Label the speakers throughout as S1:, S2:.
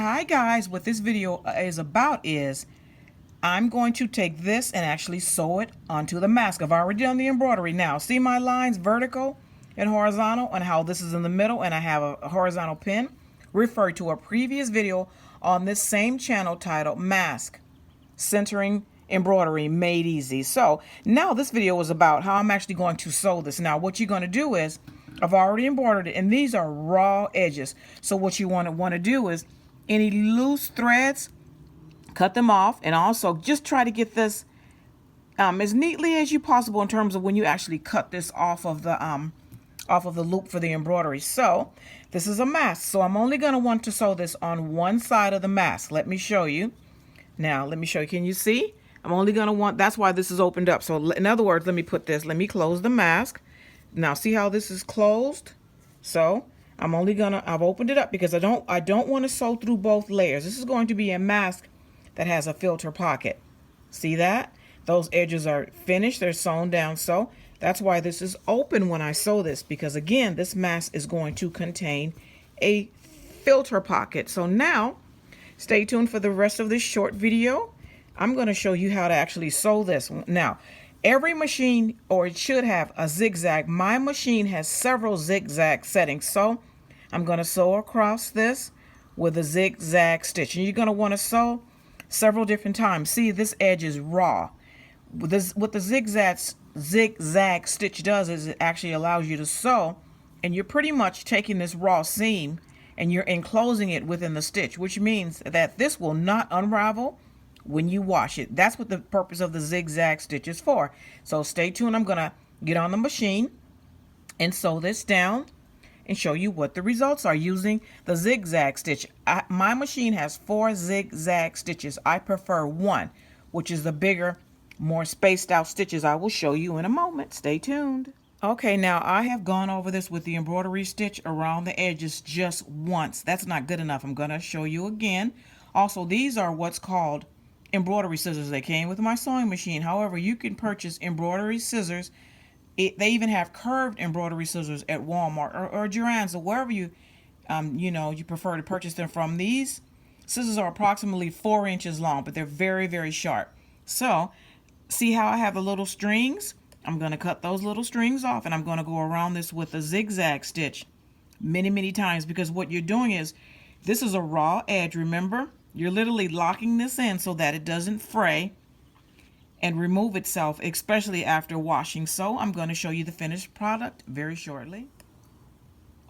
S1: Hi guys, what this video is about is I'm going to take this and actually sew it onto the mask. I've already done the embroidery now. See my lines vertical and horizontal and how this is in the middle and I have a horizontal pin. Refer to a previous video on this same channel titled Mask Centering Embroidery Made Easy. So now this video is about how I'm actually going to sew this. Now what you're going to do is, I've already embroidered it and these are raw edges. So what you want to do is any loose threads, cut them off, and also just try to get this as neatly as you possible in terms of when you actually cut this off of the loop for the embroidery. So this is a mask, so I'm only going to want to sew this on one side of the mask. Let me show you. Now let me show you. Can you see? I'm only going to want, that's why this is opened up. So in other words, let me close the mask. Now see how this is closed? So I've opened it up because I don't want to sew through both layers. This is going to be a mask that has a filter pocket. See that? Those edges are finished, they're sewn down. So that's why this is open when I sew this, because again, this mask is going to contain a filter pocket. So now, stay tuned for the rest of this short video. I'm going to show you how to actually sew this. Now, every machine, or it should have, a zigzag. My machine has several zigzag settings. So I'm going to sew across this with a zigzag stitch. And you're going to want to sew several different times. See, this edge is raw. What the zigzag stitch does is it actually allows you to sew, and you're pretty much taking this raw seam and you're enclosing it within the stitch, which means that this will not unravel when you wash it. That's what the purpose of the zigzag stitch is for. So stay tuned. I'm gonna get on the machine and sew this down and show you what the results are using the zigzag stitch. My machine has 4 zigzag stitches. I prefer 1, which is the bigger, more spaced out stitches. I will show you in a moment. Stay tuned. Okay, now I have gone over this with the embroidery stitch around the edges just once. That's not good enough. I'm gonna show you again. Also, these are what's called embroidery scissors. They came with my sewing machine. However, you can purchase embroidery scissors. They even have curved embroidery scissors at Walmart or Joann's or wherever you prefer to purchase them from. These scissors are approximately 4 inches long, but they're very, very sharp. So see how I have the little strings? I'm going to cut those little strings off, and I'm going to go around this with a zigzag stitch many times, because what you're doing is, this is a raw edge, remember? You're literally locking this in so that it doesn't fray and remove itself, especially after washing. So I'm going to show you the finished product very shortly.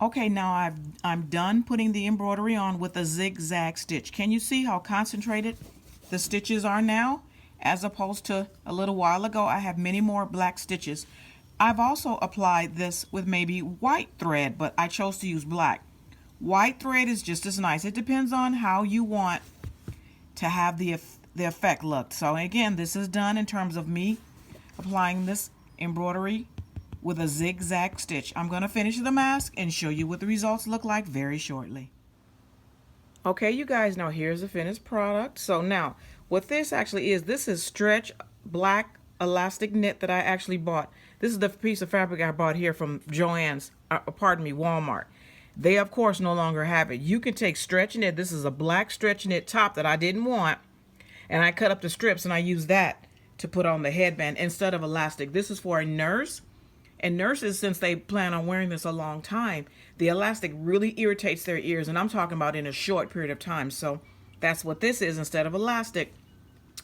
S1: Okay, now I'm done putting the embroidery on with a zigzag stitch. Can you see how concentrated the stitches are now? As opposed to a little while ago, I have many more black stitches. I've also applied this with maybe white thread, but I chose to use black. White thread is just as nice. It depends on how you want to have the effect look. So again, this is done in terms of me applying this embroidery with a zigzag stitch. I'm going to finish the mask and show you what the results look like very shortly. Okay, you guys, now here's the finished product. So now, what this actually is, this is stretch black elastic knit that I actually bought. This is the piece of fabric I bought here from Walmart. They, of course, no longer have it. You can take stretch knit. This is a black stretch knit top that I didn't want, and I cut up the strips, and I used that to put on the headband instead of elastic. This is for a nurse, and nurses, since they plan on wearing this a long time, the elastic really irritates their ears, and I'm talking about in a short period of time. So that's what this is instead of elastic.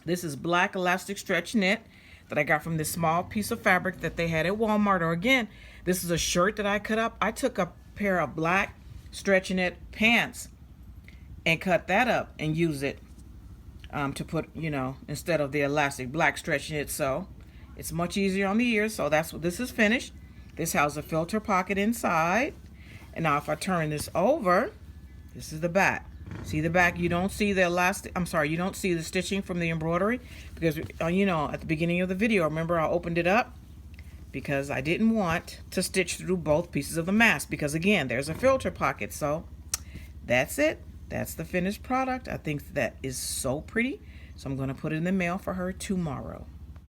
S1: This is black elastic stretch knit that I got from this small piece of fabric that they had at Walmart. Or again, this is a shirt that I cut up. I took a pair of black stretch knit pants and cut that up and use it to put, instead of the elastic black stretch knit. So it's much easier on the ears. So that's what this is finished. This has a filter pocket inside. And now if I turn this over, this is the back. See the back? You don't see the elastic. I'm sorry, you don't see the stitching from the embroidery because, at the beginning of the video, remember I opened it up because I didn't want to stitch through both pieces of the mask because, again, there's a filter pocket. So that's it. That's the finished product. I think that is so pretty. So I'm going to put it in the mail for her tomorrow.